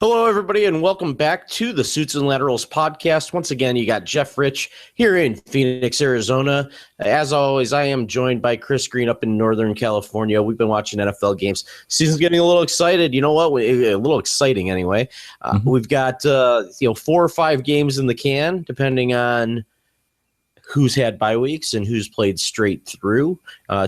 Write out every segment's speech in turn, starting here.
Hello, everybody, and welcome back to the Suits and Laterals podcast. Once again, you got Jeff Rich here in Phoenix, Arizona. As always, I am joined by Chris Green up in Northern California. We've been watching NFL games. Season's getting a little excited. You know what? A little exciting anyway. We've got 4 or 5 games in the can, depending on who's had bye weeks and who's played straight through.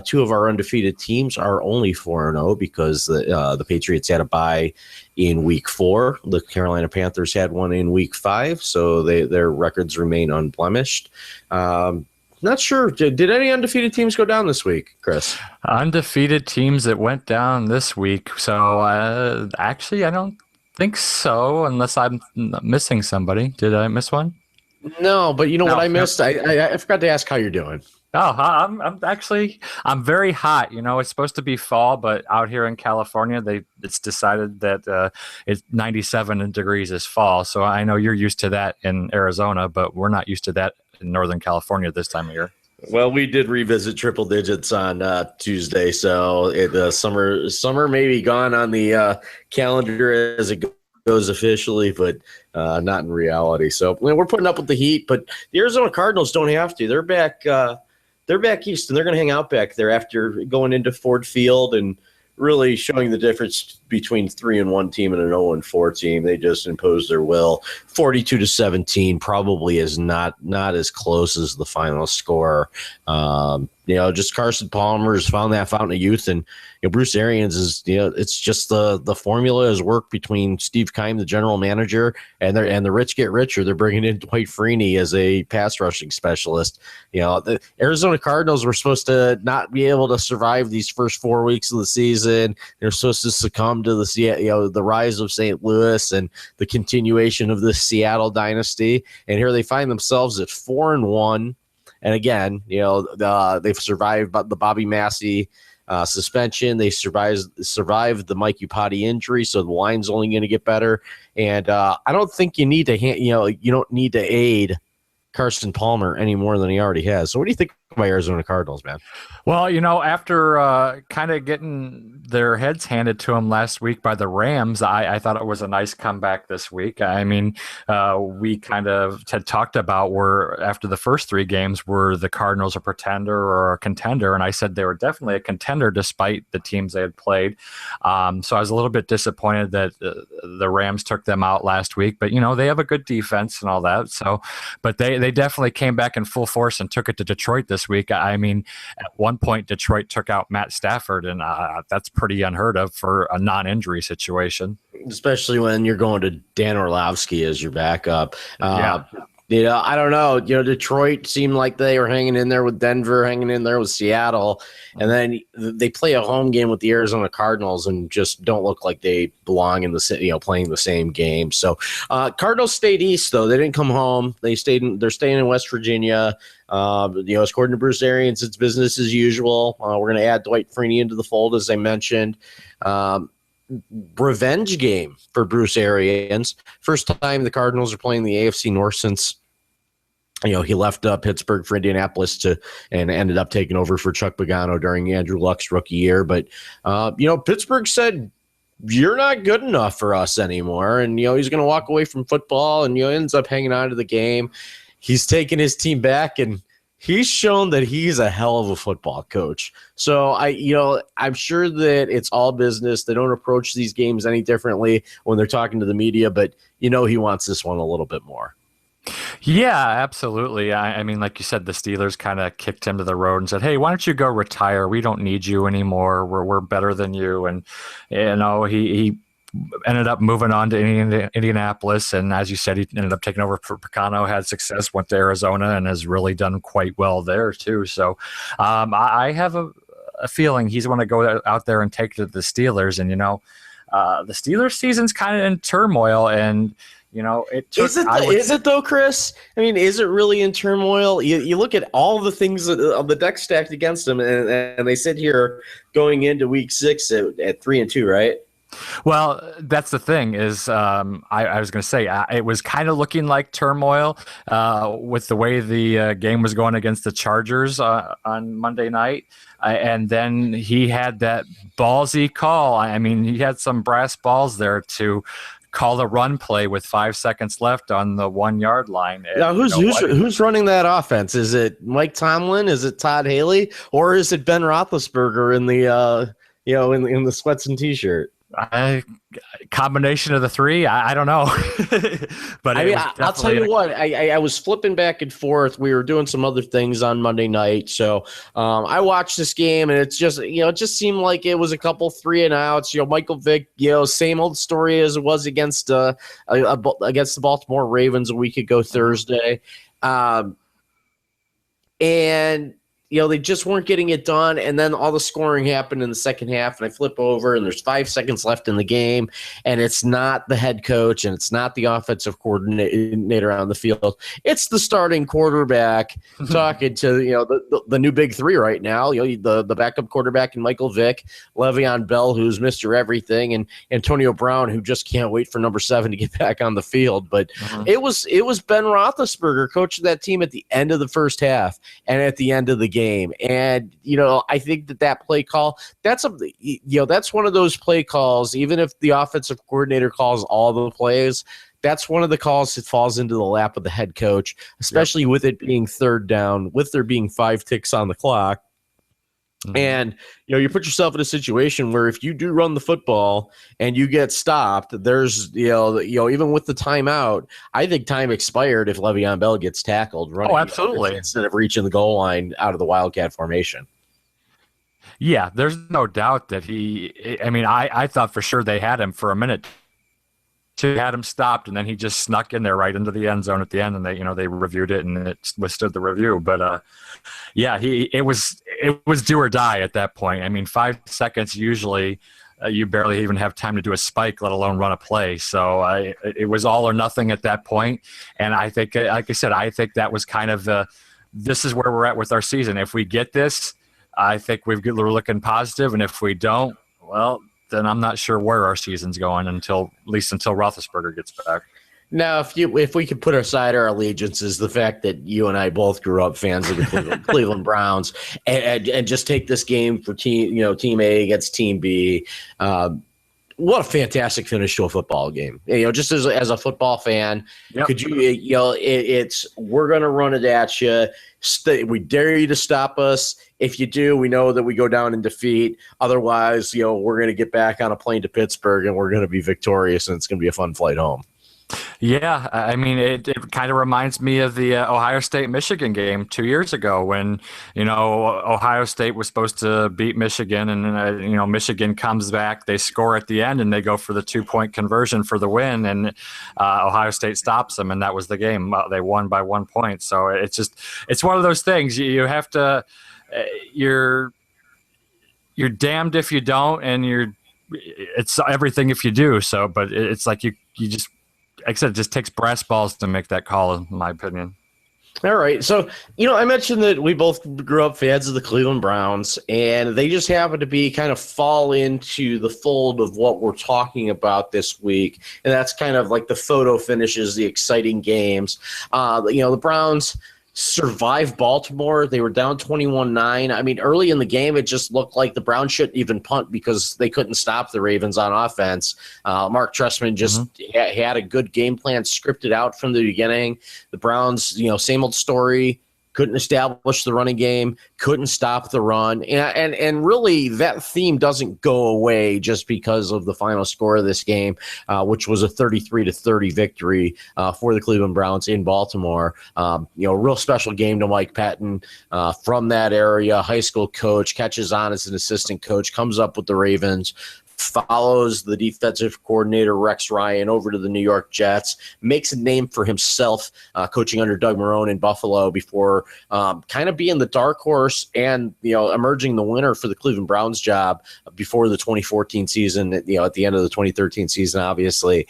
2 of our undefeated teams are only 4-0 because the Patriots had a bye in week 4. The Carolina Panthers had one in week 5, so their records remain unblemished. Not sure. Did any undefeated teams go down this week, Chris? Undefeated teams that went down this week. So actually, I don't think so, unless I'm missing somebody. Did I miss one? No, but you know what I missed? I forgot to ask how you're doing. Oh, I'm very hot. You know, it's supposed to be fall, but out here in California, it's decided that it's 97 degrees is fall. So I know you're used to that in Arizona, but we're not used to that in Northern California this time of year. Well, we did revisit triple digits on Tuesday, so summer may be gone on the calendar as it goes officially, but not in reality. So we're putting up with the heat, but the Arizona Cardinals don't have to. They're back east, and they're going to hang out back there after going into Ford Field and really showing the difference between 3-1 team and an 0-4 team. They just imposed their will. 42-17 probably is not as close as the final score. Just Carson Palmer has found that fountain of youth, and Bruce Arians is, it's just the formula has worked between Steve Keim, the general manager, and the rich get richer. They're bringing in Dwight Freeney as a pass rushing specialist. The Arizona Cardinals were supposed to not be able to survive these first 4 weeks of the season. They're supposed to succumb to the rise of St. Louis and the continuation of the Seattle dynasty. And here they find themselves at 4-1. And again, they've survived the Bobby Massey suspension. They survived the Mike Iupati injury, so the line's only going to get better. And I don't think you need to you don't need to aid Carson Palmer any more than he already has. So what do you think about Arizona Cardinals, man? Well, after kind of getting their heads handed to them last week by the Rams, I thought it was a nice comeback this week. I mean, we kind of had talked about after the first 3 games, were the Cardinals a pretender or a contender? And I said they were definitely a contender despite the teams they had played. So I was a little bit disappointed that the Rams took them out last week. But, they have a good defense and all that. So, but they definitely came back in full force and took it to Detroit this week. I mean, at one point, Detroit took out Matt Stafford, and that's pretty unheard of for a non-injury situation. Especially when you're going to Dan Orlovsky as your backup. Yeah. I don't know. Detroit seemed like they were hanging in there with Denver, hanging in there with Seattle. And then they play a home game with the Arizona Cardinals and just don't look like they belong in the playing the same game. So Cardinals stayed east, though. They didn't come home. They're staying in West Virginia. According to Bruce Arians, it's business as usual. We're going to add Dwight Freeney into the fold, as I mentioned. Revenge game for Bruce Arians. First time the Cardinals are playing the AFC North since he left Pittsburgh for Indianapolis and ended up taking over for Chuck Pagano during Andrew Luck's rookie year. But Pittsburgh said, you're not good enough for us anymore, and he's going to walk away from football, and ends up hanging on to the game. He's taken his team back, and he's shown that he's a hell of a football coach. So I'm sure that it's all business. They don't approach these games any differently when they're talking to the media, but he wants this one a little bit more. Yeah, absolutely. I mean, like you said, the Steelers kind of kicked him to the road and said, "Hey, why don't you go retire? We don't need you anymore. We're better than you." And he ended up moving on to Indianapolis, and as you said, he ended up taking over for Pagano, had success, went to Arizona, and has really done quite well there too. So I have a feeling he's going to go out there and take it to the Steelers. And the Steelers season's kind of in turmoil, and is it though, Chris? I mean, is it really in turmoil? You look at all the things of the deck stacked against them, and they sit here going into week 6 at 3-2, right? Well, that's the thing is I was going to say it was kind of looking like turmoil with the way the game was going against the Chargers on Monday night. And then he had that ballsy call. I mean, he had some brass balls there to call a run play with 5 seconds left on the 1 yard line. And now, who's running that offense? Is it Mike Tomlin? Is it Todd Haley? Or is it Ben Roethlisberger in the in the sweats and t-shirt? Combination of the three, I don't know. But I mean, I'll tell you what, I was flipping back and forth. We were doing some other things on Monday night. So I watched this game, and it's just, it just seemed like it was a couple 3-and-outs. Michael Vick, same old story as it was against the Baltimore Ravens a week ago Thursday. And they just weren't getting it done, and then all the scoring happened in the second half, and I flip over, and there's 5 seconds left in the game, and it's not the head coach, and it's not the offensive coordinator on the field. It's the starting quarterback talking to the new big three right now, the backup quarterback and Michael Vick, Le'Veon Bell, who's Mr. Everything, and Antonio Brown, who just can't wait for number 7 to get back on the field. But it was Ben Roethlisberger coaching that team at the end of the first half and at the end of the game. And I think that play call, that's one of those play calls, even if the offensive coordinator calls all the plays, that's one of the calls that falls into the lap of the head coach, especially with it being third down, with there being 5 ticks on the clock. And you put yourself in a situation where if you do run the football and you get stopped, there's even with the timeout, I think time expired if Le'Veon Bell gets tackled running. Oh, absolutely. Instead of reaching the goal line out of the Wildcat formation. Yeah, there's no doubt that I thought for sure they had him for a minute. Had him stopped, and then he just snuck in there right into the end zone at the end, and they reviewed it, and it withstood the review. But it was do or die at that point. I mean, 5 seconds usually you barely even have time to do a spike, let alone run a play. So it was all or nothing at that point. And I think, like I said, I think that was kind of this is where we're at with our season. If we get this, I think we're looking positive, and if we don't, well, then I'm not sure where our season's going at least until Roethlisberger gets back. Now, if we could put aside our allegiances, the fact that you and I both grew up fans of the Cleveland Browns, and just take this game for Team A against Team B, what a fantastic finish to a football game. Just as a football fan, yep. Could you, it's we're going to run it at you. We dare you to stop us. If you do, we know that we go down in defeat. Otherwise, we're going to get back on a plane to Pittsburgh, and we're going to be victorious, and it's going to be a fun flight home. Yeah, I mean, it kind of reminds me of the Ohio State-Michigan game 2 years ago when, Ohio State was supposed to beat Michigan, and, Michigan comes back, they score at the end, and they go for the 2-point conversion for the win, and Ohio State stops them, and that was the game. They won by 1 point. So it's one of those things. You have to you're damned if you don't, and it's everything if you do. So, but it's like you just, like I said, it just takes brass balls to make that call, in my opinion. All right. So, I mentioned that we both grew up fans of the Cleveland Browns, and they just happen to be kind of fall into the fold of what we're talking about this week. And that's kind of like the photo finishes, the exciting games. The Browns survived Baltimore. They were down 21-9. I mean, early in the game, it just looked like the Browns shouldn't even punt because they couldn't stop the Ravens on offense. Mark Trestman just had a good game plan scripted out from the beginning. The Browns, same old story. Couldn't establish the running game, couldn't stop the run. And really that theme doesn't go away just because of the final score of this game, which was a 33-30 victory for the Cleveland Browns in Baltimore. Real special game to Mike Patton from that area, high school coach, catches on as an assistant coach, comes up with the Ravens, follows the defensive coordinator Rex Ryan over to the New York Jets, makes a name for himself coaching under Doug Marrone in Buffalo before kind of being the dark horse and emerging the winner for the Cleveland Browns job before the 2014 season, at the end of the 2013 season, obviously.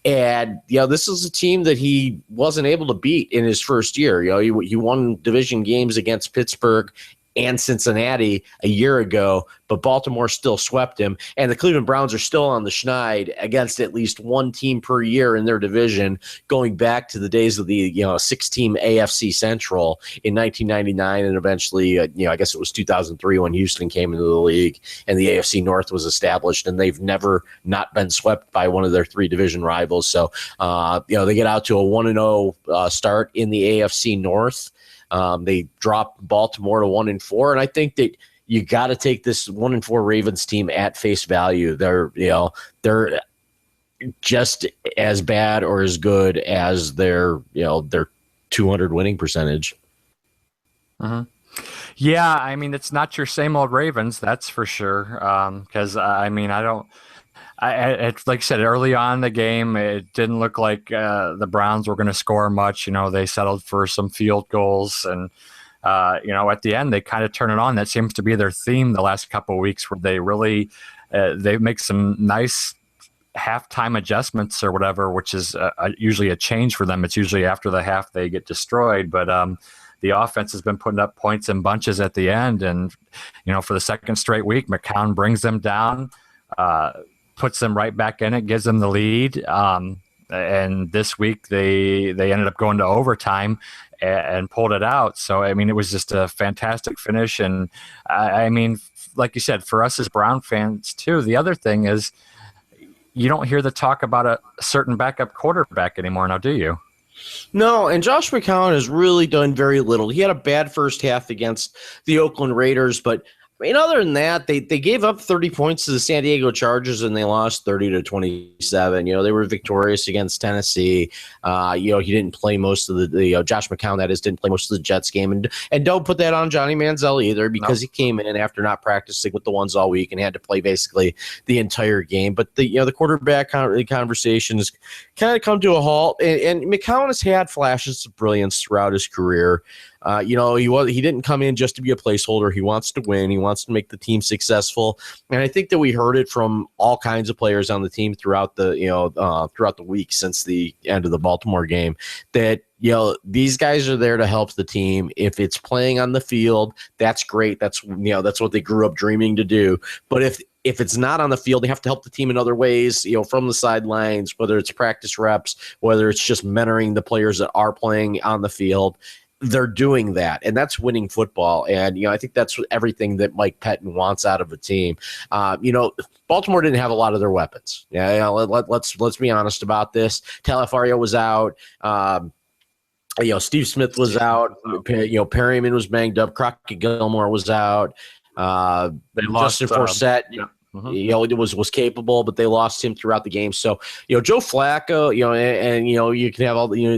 And this is a team that he wasn't able to beat in his first year. He won division games against Pittsburgh and Cincinnati a year ago, but Baltimore still swept him. And the Cleveland Browns are still on the schneid against at least one team per year in their division, going back to the days of the 6-team AFC Central in 1999, and eventually, I guess it was 2003 when Houston came into the league and the AFC North was established, and they've never not been swept by one of their three division rivals. So, they get out to a 1-0 start in the AFC North. They dropped Baltimore to 1-4, and I think that you got to take this 1-4 Ravens team at face value. They're just as bad or as good as their 200 winning percentage. Uh-huh. Yeah, I mean, it's not your same old Ravens, that's for sure. Because it's like I said, early on in the game, it didn't look like the Browns were going to score much. They settled for some field goals, and at the end, they kind of turn it on. That seems to be their theme the last couple of weeks, where they really they make some nice halftime adjustments or whatever, which is usually a change for them. It's usually after the half they get destroyed, but the offense has been putting up points in bunches at the end, and for the second straight week, McCown brings them down, puts them right back in it, gives them the lead. And this week they ended up going to overtime and pulled it out. So, I mean, it was just a fantastic finish. And I mean, like you said, for us as Brown fans too, the other thing is you don't hear the talk about a certain backup quarterback anymore now, do you? No, and Josh McCown has really done very little. He had a bad first half against the Oakland Raiders, but I mean, other than that, they gave up 30 points to the San Diego Chargers, and they lost 30-27. They were victorious against Tennessee. He didn't play most of the Josh McCown, that is, didn't play most of the Jets game. And don't put that on Johnny Manziel either, because he came in after not practicing with the ones all week and had to play basically the entire game. But the quarterback conversation has kind of come to a halt. And McCown has had flashes of brilliance throughout his career. He didn't come in just to be a placeholder. He wants to win. He wants to make the team successful. And I think that we heard it from all kinds of players on the team throughout the week since the end of the Baltimore game, that these guys are there to help the team. If it's playing on the field, that's great. That's what they grew up dreaming to do. But if it's not on the field, they have to help the team in other ways, from the sidelines, whether it's practice reps, whether it's just mentoring the players that are playing on the field. They're doing that, and that's winning football. And, I think that's everything that Mike Pettin wants out of a team. Baltimore didn't have a lot of their weapons. Let's be honest about this. Talafario was out. Steve Smith was out. Perryman was banged up. Crockett Gilmore was out. They lost Justin Forsett. Mm-hmm. Was capable, but they lost him throughout the game. So, Joe Flacco, and you can have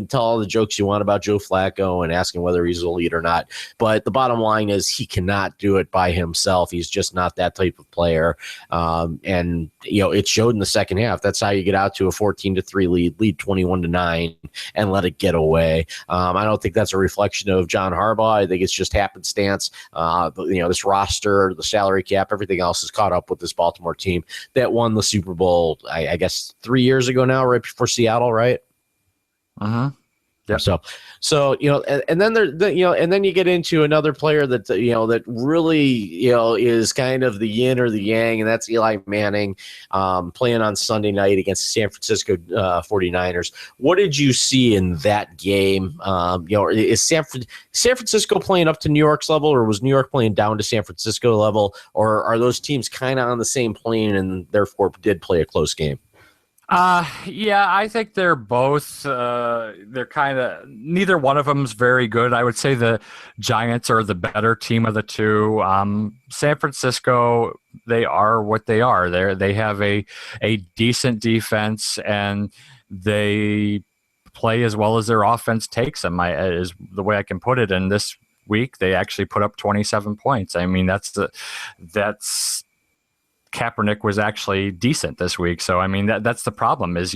tell all the jokes you want about Joe Flacco and asking whether he's elite or not. But the bottom line is he cannot do it by himself. He's just not that type of player. And it showed in the second half. That's how you get out to a 14-3 lead 21-9, and let it get away. I don't think that's a reflection of John Harbaugh. I think it's just happenstance. This roster, the salary cap, everything else is caught up with this Baltimore team that won the Super Bowl, I guess 3 years ago now, right before Seattle, right? Uh-huh. Yeah. So and then and then you get into another player that that really is kind of the yin or the yang, and that's Eli Manning, playing on Sunday night against the San Francisco 49ers. What did you see in that game? Is San Francisco playing up to New York's level, or was New York playing down to San Francisco level, or are those teams kind of on the same plane and therefore did play a close game? Yeah, I think they're both, they're kind of, neither one of them's very good. I would say the Giants are the better team of the two. San Francisco, they are what they are. They have a decent defense, and they play as well as their offense takes them, is the way I can put it. And this week, they actually put up 27 points. I mean, that's Kaepernick was actually decent this week. So, I mean, that's the problem is,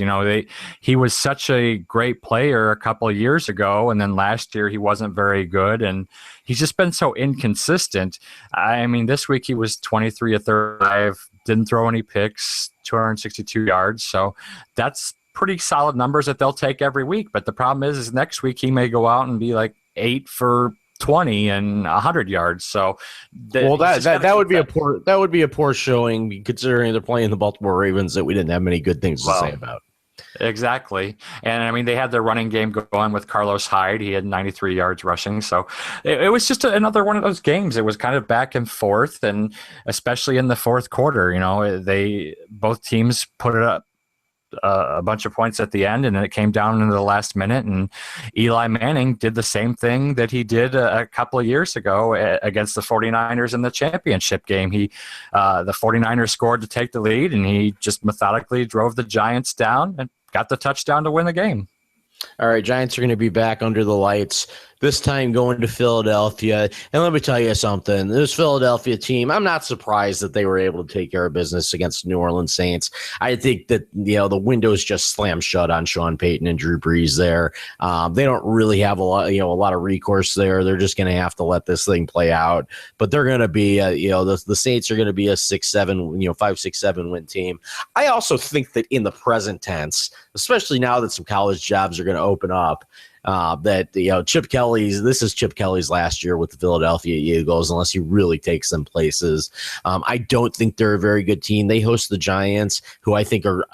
he was such a great player a couple of years ago, and then last year he wasn't very good, and he's just been so inconsistent. I mean, this week he was 23 of 35, didn't throw any picks, 262 yards. So that's pretty solid numbers that they'll take every week. But the problem is next week he may go out and be like 8 for 20 and 100 yards. So that would be a poor showing considering they're playing the Baltimore Ravens that we didn't have many good things to say about. Exactly. And I mean, they had their running game going with Carlos Hyde. He had 93 yards rushing. So it was just another one of those games. It was kind of back and forth, and especially in the fourth quarter, both teams put it up a bunch of points at the end, and then it came down into the last minute, and Eli Manning did the same thing that he did a couple of years ago against the 49ers in the championship game. The 49ers scored to take the lead, and he just methodically drove the Giants down and got the touchdown to win the game. All right, Giants are going to be back under the lights, this time going to Philadelphia. And let me tell you something. This Philadelphia team, I'm not surprised that they were able to take care of business against the New Orleans Saints. I think that, the windows just slammed shut on Sean Payton and Drew Brees there. They don't really have a lot of recourse there. They're just going to have to let this thing play out. But they're going to be, the Saints are going to be a 5-6-7 win team. I also think that in the present tense, especially now that some college jobs are going to open up, this is Chip Kelly's last year with the Philadelphia Eagles, unless he really takes them places. I don't think they're a very good team. They host the Giants, who I think are,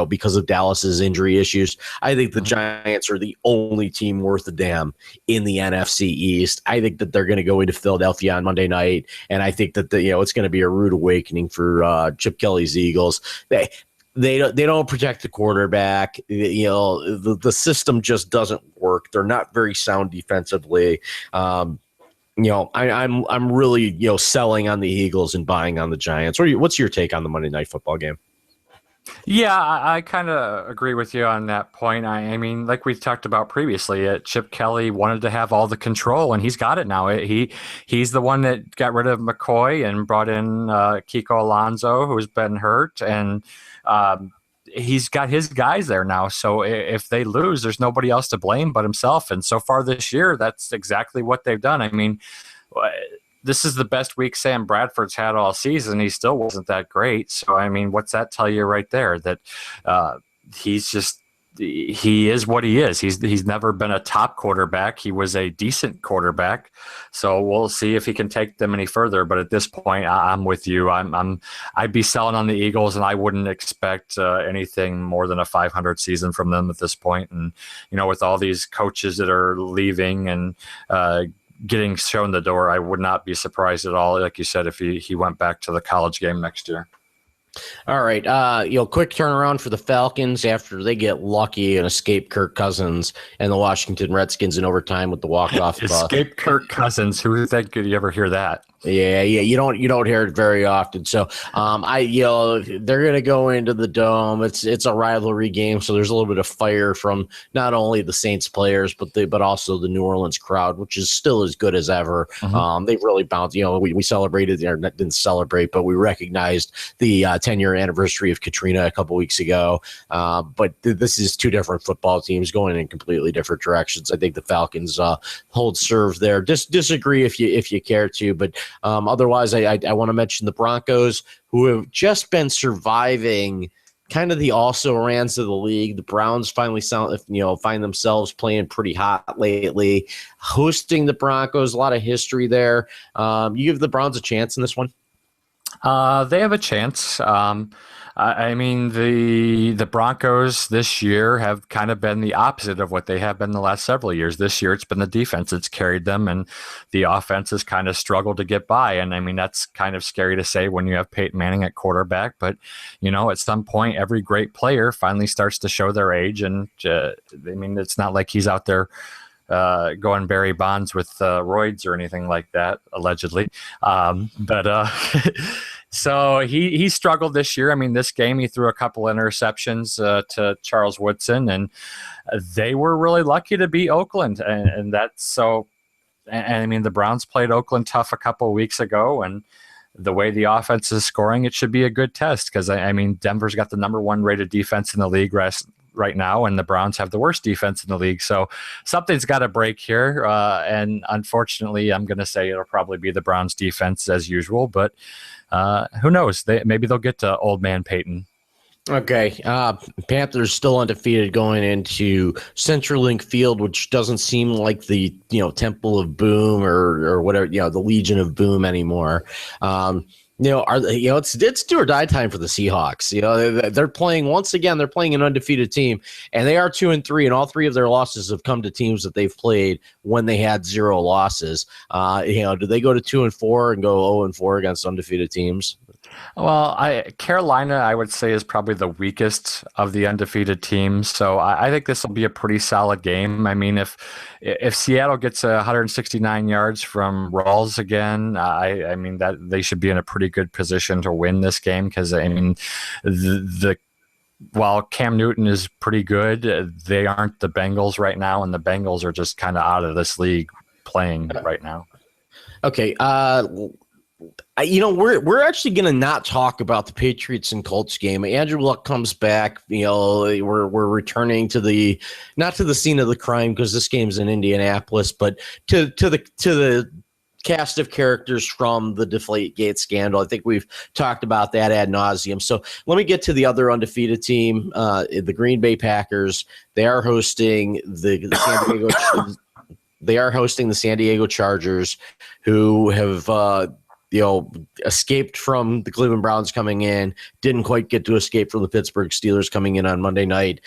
because of Dallas's injury issues, I think the Giants are the only team worth a damn in the NFC East. I think that they're going to go into Philadelphia on Monday night, and I think that it's going to be a rude awakening for Chip Kelly's Eagles. They don't protect the quarterback. The system just doesn't work. They're not very sound defensively. I'm really selling on the Eagles and buying on the Giants. What's your take on the Monday Night Football game? Yeah, I kind of agree with you on that point. I mean, like we've talked about previously, Chip Kelly wanted to have all the control, and he's got it now. He's the one that got rid of McCoy and brought in Kiko Alonso, who's been hurt, and he's got his guys there now. So if they lose, there's nobody else to blame but himself. And so far this year, that's exactly what they've done. I mean, this is the best week Sam Bradford's had all season. He still wasn't that great. So, I mean, what's that tell you right there? That he is what he is. He's never been a top quarterback. He was a decent quarterback. So we'll see if he can take them any further. But at this point, I'm with you. I'd be selling on the Eagles, and I wouldn't expect anything more than a 500 season from them at this point. And with all these coaches that are leaving and getting shown the door, I would not be surprised at all, like you said, if he went back to the college game next year. All right. Quick turnaround for the Falcons after they get lucky and escape Kirk Cousins and the Washington Redskins in overtime with the walk-off. Escape Kirk Cousins. Who would think you ever hear that? Yeah. You don't hear it very often. So, they're going to go into the Dome. It's a rivalry game, so there's a little bit of fire from not only the Saints players, but also the New Orleans crowd, which is still as good as ever. Mm-hmm. They've really bounced. We celebrated, or didn't celebrate, but we recognized the 10-year anniversary of Katrina a couple weeks ago. But this is two different football teams going in completely different directions. I think the Falcons hold serve there. Disagree if you care to, but otherwise, I want to mention the Broncos, who have just been surviving kind of the also-rans of the league. The Browns finally find themselves playing pretty hot lately. Hosting the Broncos, a lot of history there. You give the Browns a chance in this one? They have a chance. I mean, the Broncos this year have kind of been the opposite of what they have been the last several years. This year, it's been the defense that's carried them, and the offense has kind of struggled to get by. And I mean, that's kind of scary to say when you have Peyton Manning at quarterback. But, at some point, every great player finally starts to show their age. And, it's not like he's out there going Barry Bonds with roids or anything like that, allegedly. So he struggled this year. I mean, this game, he threw a couple interceptions to Charles Woodson, and they were really lucky to beat Oakland. And that's so, and I mean, the Browns played Oakland tough a couple of weeks ago, and the way the offense is scoring, it should be a good test because, I mean, Denver's got the number one rated defense in the league right now, and the Browns have the worst defense in the league. So something's got to break here. And unfortunately, I'm going to say it'll probably be the Browns defense as usual, but who knows? Maybe they'll get to old man Peyton. Okay, Panthers still undefeated going into CenturyLink Field, which doesn't seem like the Temple of Boom or whatever the Legion of Boom anymore. Are it's do or die time for the Seahawks. They're playing once again. They're playing an undefeated team, and they are 2-3, and all three of their losses have come to teams that they've played when they had 0 losses. Do they go to 2-4 and go 0-4 against undefeated teams? Well, Carolina, I would say, is probably the weakest of the undefeated teams. So I think this will be a pretty solid game. I mean, if Seattle gets 169 yards from Rawls again, I mean that they should be in a pretty good position to win this game because I mean the while Cam Newton is pretty good, they aren't the Bengals right now, and the Bengals are just kind of out of this league playing right now. Okay, we're actually going to not talk about the Patriots and Colts game. Andrew Luck comes back. We're returning to not to the scene of the crime because this game's in Indianapolis, but to the cast of characters from the Deflategate scandal. I think we've talked about that ad nauseum. So let me get to the other undefeated team, the Green Bay Packers. They are hosting the San Diego. They are hosting the San Diego Chargers, who have escaped from the Cleveland Browns coming in, didn't quite get to escape from the Pittsburgh Steelers coming in on Monday night.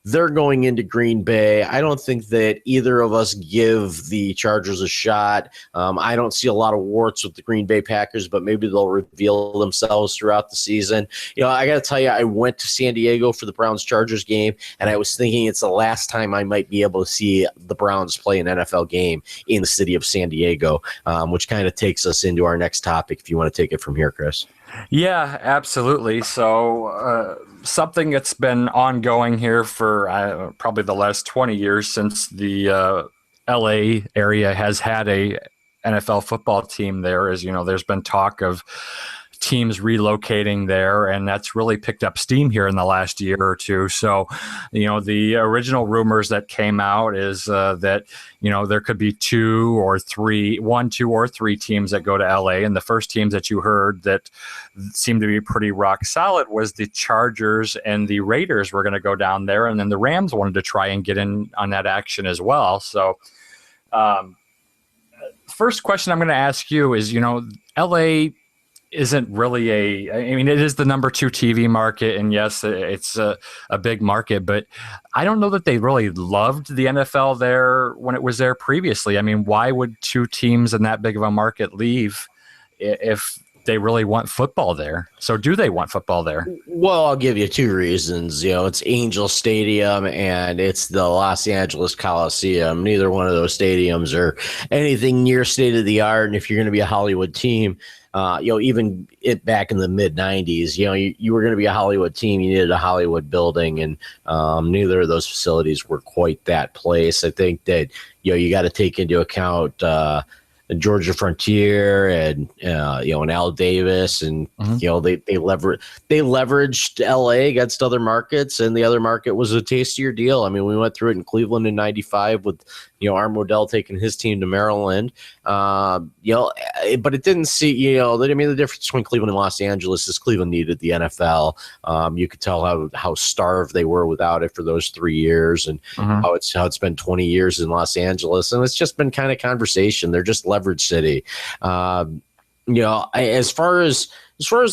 They're going into Green Bay. I don't think that either of us give the Chargers a shot. I don't see a lot of warts with the Green Bay Packers, but maybe they'll reveal themselves throughout the season. I got to tell you, I went to San Diego for the Browns-Chargers game, and I was thinking it's the last time I might be able to see the Browns play an NFL game in the city of San Diego, which kind of takes us into our next topic, if you want to take it from here, Chris. Yeah, absolutely. So something that's been ongoing here for probably the last 20 years since the LA area has had a NFL football team there is, there's been talk of teams relocating there, and that's really picked up steam here in the last year or two. So, the original rumors that came out is that, there could be 2 or 3 teams that go to LA. And the first teams that you heard that seemed to be pretty rock solid was the Chargers and the Raiders were going to go down there. And then the Rams wanted to try and get in on that action as well. So, first question I'm going to ask you is, LA isn't really it is the number 2 TV market, and yes, it's a big market, but I don't know that they really loved the NFL there when it was there previously. I mean, why would 2 teams in that big of a market leave if they really want football there? So do they want football there? Well, I'll give you 2 reasons. It's Angel Stadium and it's the Los Angeles Coliseum. Neither one of those stadiums are anything near state of the art. And if you're going to be a Hollywood team, even back in the mid 90s, you were going to be a Hollywood team. You needed a Hollywood building, and neither of those facilities were quite that place. I think that, you got to take into account the Georgia Frontier and and Al Davis, and they leveraged LA against other markets, and the other market was a tastier deal. I mean, we went through it in Cleveland in '95 with Arm Modell taking his team to Maryland. But it didn't see the difference between Cleveland and Los Angeles is Cleveland needed the NFL. You could tell how starved they were without it for those 3 years, and how it's been 20 years in Los Angeles, and it's just been kind of conversation. They're just leverage city. As far as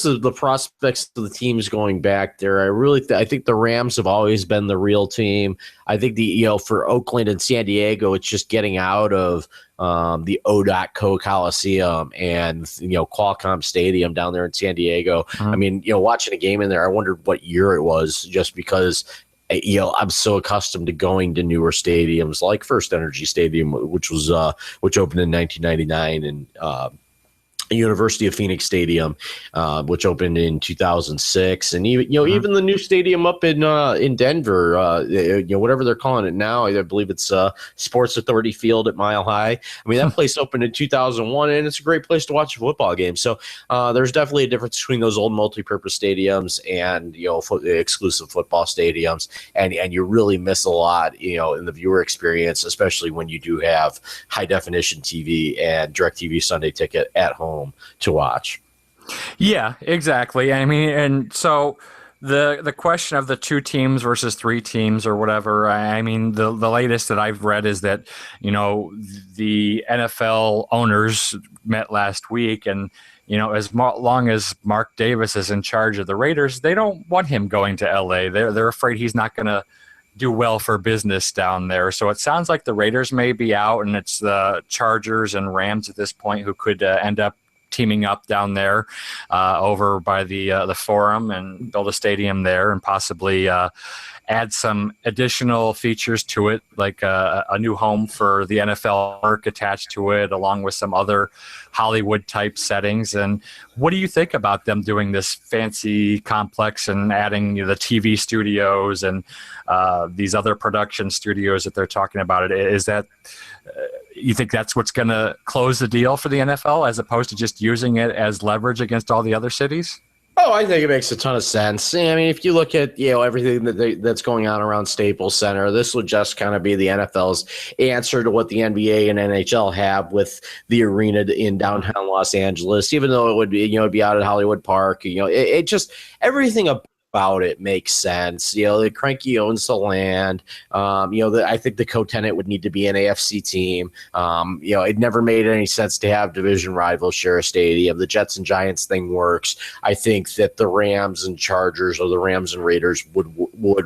the prospects of the teams going back there, I think the Rams have always been the real team. I think for Oakland and San Diego, it's just getting out of the O.Co Coliseum and Qualcomm Stadium down there in San Diego. I mean, watching a game in there, I wondered what year it was, just because I'm so accustomed to going to newer stadiums like First Energy Stadium, which opened in 1999, and University of Phoenix Stadium, which opened in 2006, and even the new stadium up in Denver, whatever they're calling it now, I believe it's Sports Authority Field at Mile High. I mean, that place opened in 2001, and it's a great place to watch a football game. So there's definitely a difference between those old multi-purpose stadiums and exclusive football stadiums, and you really miss a lot in the viewer experience, especially when you do have high definition TV and DirecTV Sunday Ticket at home to watch. Yeah, exactly. I mean, and so the question of the two teams versus three teams or whatever. I mean, the latest that I've read is that, the NFL owners met last week, and as long as Mark Davis is in charge of the Raiders, they don't want him going to LA. They're afraid he's not going to do well for business down there. So it sounds like the Raiders may be out, and it's the Chargers and Rams at this point who could end up teaming up down there over by the Forum and build a stadium there, and possibly add some additional features to it, like a new home for the NFL arc attached to it, along with some other Hollywood type settings. And what do you think about them doing this fancy complex and adding the TV studios and these other production studios that they're talking about? Is that you think that's what's going to close the deal for the NFL, as opposed to just using it as leverage against all the other cities? Oh, I think it makes a ton of sense. I mean, if you look at everything that's going on around Staples Center, this would just kind of be the NFL's answer to what the NBA and NHL have with the arena in downtown Los Angeles. Even though it would be it'd be out at Hollywood Park, it just everything about it makes sense. The Cranky owns the land. I think the co-tenant would need to be an AFC team. It never made any sense to have division rivals share a stadium. The Jets and Giants thing works. I think that the Rams and Chargers, or the Rams and Raiders, would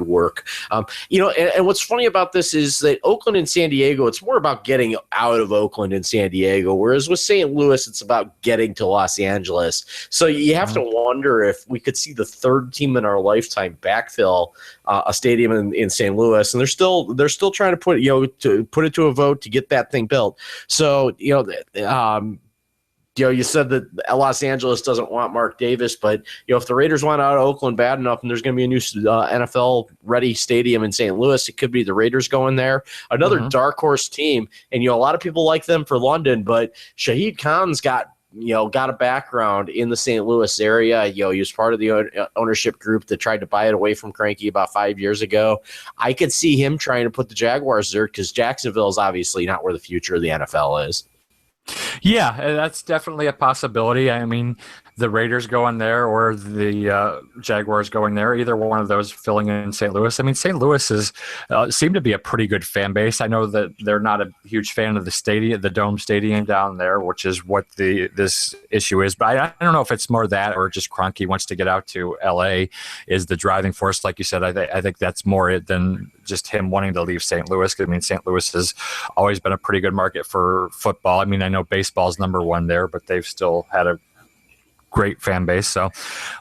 work. And what's funny about this is that Oakland and San Diego, it's more about getting out of Oakland and San Diego, whereas with St. Louis, it's about getting to Los Angeles. So you have to wonder if we could see the third team in our lifetime backfill a stadium in St. Louis, and they're still trying to put it to a vote to get that thing built. So you said that Los Angeles doesn't want Mark Davis, but if the Raiders want out of Oakland bad enough, and there's going to be a new NFL ready stadium in St. Louis, it could be the Raiders going there. Another dark horse team, and a lot of people like them for London, but Shahid Khan's got a background in the St. Louis area. He was part of the ownership group that tried to buy it away from Cranky about 5 years ago. I could see him trying to put the Jaguars there, because Jacksonville is obviously not where the future of the NFL is. Yeah, that's definitely a possibility. I mean, the Raiders going there or the Jaguars going there, either one of those filling in St. Louis. I mean, St. Louis is seem to be a pretty good fan base. I know that they're not a huge fan of the stadium, the Dome Stadium down there, which is what this issue is. But I don't know if it's more that or just Kroenke wants to get out to L.A. is the driving force. Like you said, I think that's more it than just him wanting to leave St. Louis. I mean, St. Louis has always been a pretty good market for football. I mean, I know baseball's number one there, but they've still had a great fan base. So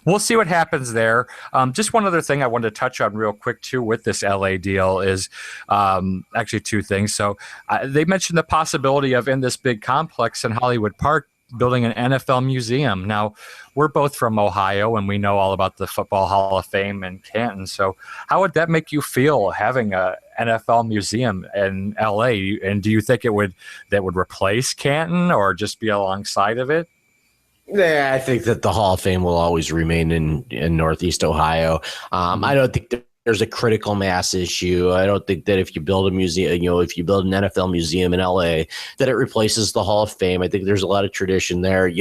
we'll see what happens there. Just one other thing I wanted to touch on real quick too with this LA deal is actually two things. So they mentioned the possibility of, in this big complex in Hollywood Park, building an NFL museum. Now, we're both from Ohio and we know all about the Football Hall of Fame in Canton. So how would that make you feel, having a NFL museum in LA? And do you think that would replace Canton or just be alongside of it? Yeah, I think that the Hall of Fame will always remain in Northeast Ohio. I don't think there's a critical mass issue. I don't think that if you build a museum, if you build an NFL museum in LA, that it replaces the Hall of Fame. I think there's a lot of tradition there,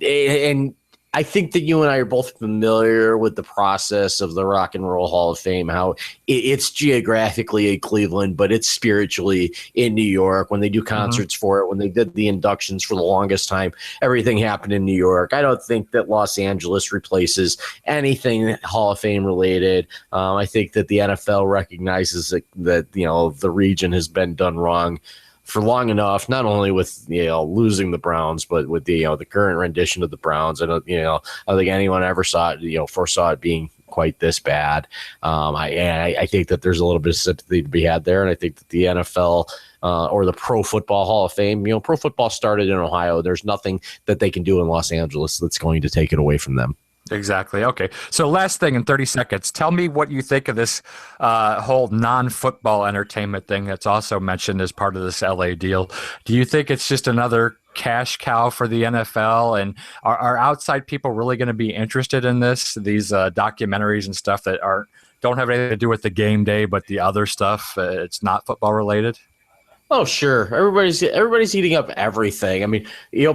and I think that you and I are both familiar with the process of the Rock and Roll Hall of Fame, how it's geographically in Cleveland, but it's spiritually in New York. When they do concerts for it, when they did the inductions for the longest time, everything happened in New York. I don't think that Los Angeles replaces anything Hall of Fame related. I think that the NFL recognizes that the region has been done wrong for long enough, not only with losing the Browns, but with the current rendition of the Browns. I don't think anyone ever foresaw it being quite this bad. I think that there's a little bit of sympathy to be had there, and I think that the NFL or the Pro Football Hall of Fame, pro football started in Ohio. There's nothing that they can do in Los Angeles that's going to take it away from them. Exactly. Okay. So last thing in 30 seconds, tell me what you think of this whole non-football entertainment thing that's also mentioned as part of this LA deal. Do you think it's just another cash cow for the NFL? And are outside people really going to be interested in these documentaries and stuff that don't have anything to do with the game day, but the other stuff, it's not football related? Oh, sure. Everybody's eating up everything. I mean,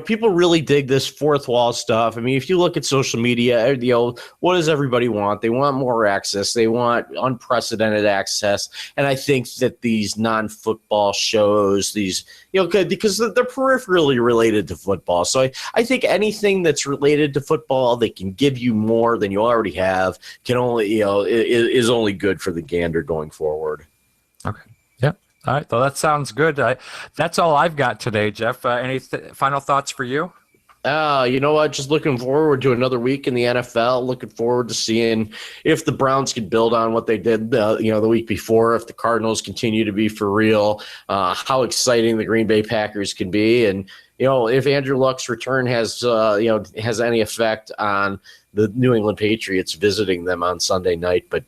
people really dig this fourth wall stuff. I mean, if you look at social media, what does everybody want? They want more access. They want unprecedented access. And I think that these non-football shows, because they're peripherally related to football. So I think anything that's related to football, they can give you more than you already have, can only, is only good for the gander going forward. Okay. Yeah. All right. Well, that sounds good. That's all I've got today, Jeff. Any final thoughts for you? You know what? Just looking forward to another week in the NFL. Looking forward to seeing if the Browns can build on what they did, the week before. If the Cardinals continue to be for real, how exciting the Green Bay Packers can be, and if Andrew Luck's return has any effect on the New England Patriots visiting them on Sunday night. But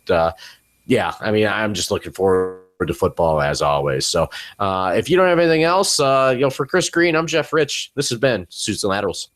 yeah, I mean, I'm just looking forward to football as always. So if you don't have anything else, for Chris Green, I'm Jeff Rich. This has been Suits and Laterals.